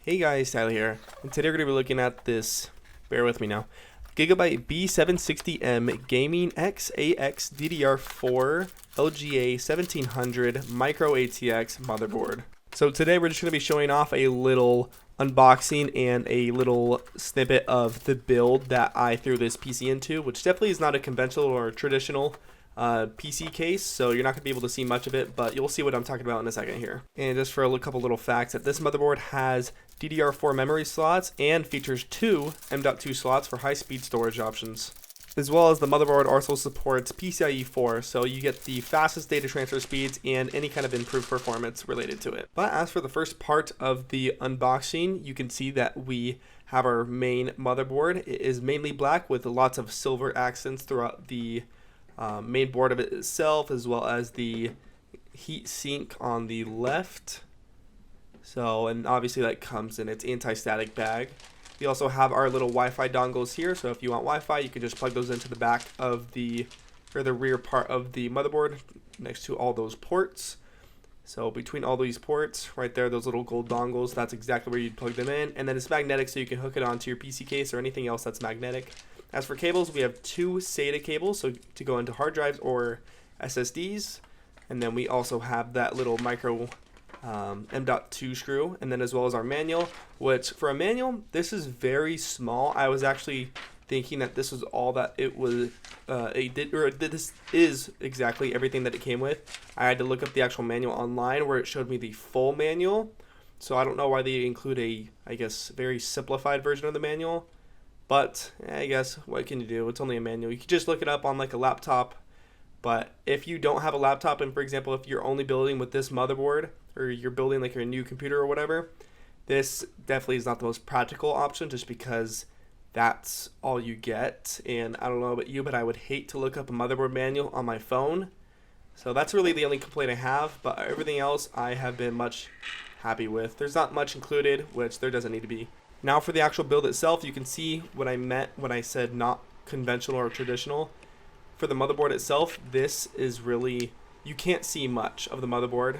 Hey guys, Tyler here, and today we're going to be looking at this, bear with me now, GIGABYTE B760M Gaming X-AX DDR4 LGA 1700 Micro ATX motherboard. So today we're just going to be showing off a little unboxing and a little snippet of the build that I threw this PC into, which definitely is not a conventional or traditional PC case, so you're not going to be able to see much of it, but you'll see what I'm talking about in a second here. And just for a couple little facts, that this motherboard has DDR4 memory slots and features two M.2 slots for high-speed storage options. As well as the motherboard also supports PCIe 4, so you get the fastest data transfer speeds and any kind of improved performance related to it. But as for the first part of the unboxing, you can see that we have our main motherboard. It is mainly black with lots of silver accents throughout the main board of it itself, as well as the heat sink on the left. So, and obviously that comes in its anti-static bag. We also have our little Wi-Fi dongles here, so if you want Wi-Fi, you can just plug those into the back of the rear part of the motherboard next to all those ports. So between all these ports, right there, those little gold dongles, that's exactly where you'd plug them in. And then it's magnetic, so you can hook it onto your PC case or anything else that's magnetic. As for cables, we have two SATA cables, so to go into hard drives or SSDs. And then we also have that little micro M.2 screw, and then as well as our manual, which for a manual, this is very small. I was actually thinking that this was all that it was, this is exactly everything that it came with. I had to look up the actual manual online where it showed me the full manual, so I don't know why they include a, I guess, very simplified version of the manual, but I guess what can you do? It's only a manual. You can just look it up on like a laptop. But if you don't have a laptop, and for example, if you're only building with this motherboard, or you're building like your new computer or whatever, this definitely is not the most practical option, just because that's all you get. And I don't know about you, but I would hate to look up a motherboard manual on my phone. So that's really the only complaint I have, but everything else I have been much happy with. There's not much included, which there doesn't need to be. Now for the actual build itself, you can see what I meant when I said not conventional or traditional. For the motherboard itself, this is really, you can't see much of the motherboard,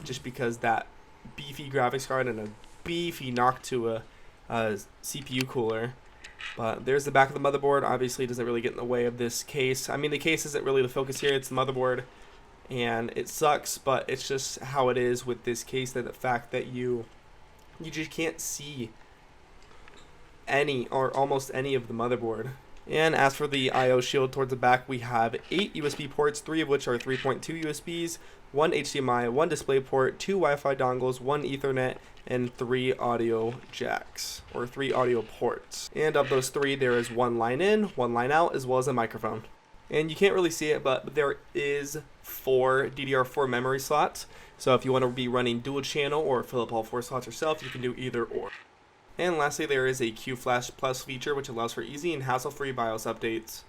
just because that beefy graphics card and a beefy knock to a CPU cooler. But there's the back of the motherboard. Obviously, it doesn't really get in the way of this case. I mean, the case isn't really the focus here, it's the motherboard, and it sucks, but it's just how it is with this case, that the fact that you just can't see any or almost any of the motherboard. And as for the I/O shield towards the back, we have 8 USB ports, 3 of which are 3.2 USBs, 1 HDMI, 1 DisplayPort, 2 Wi-Fi dongles, 1 Ethernet, and 3 audio jacks, or 3 audio ports. And of those 3, there is 1 line in, 1 line out, as well as a microphone. And you can't really see it, but there is 4 DDR4 memory slots. So if you want to be running dual channel or fill up all 4 slots yourself, you can do either or. And lastly, there is a QFlash Plus feature, which allows for easy and hassle-free BIOS updates.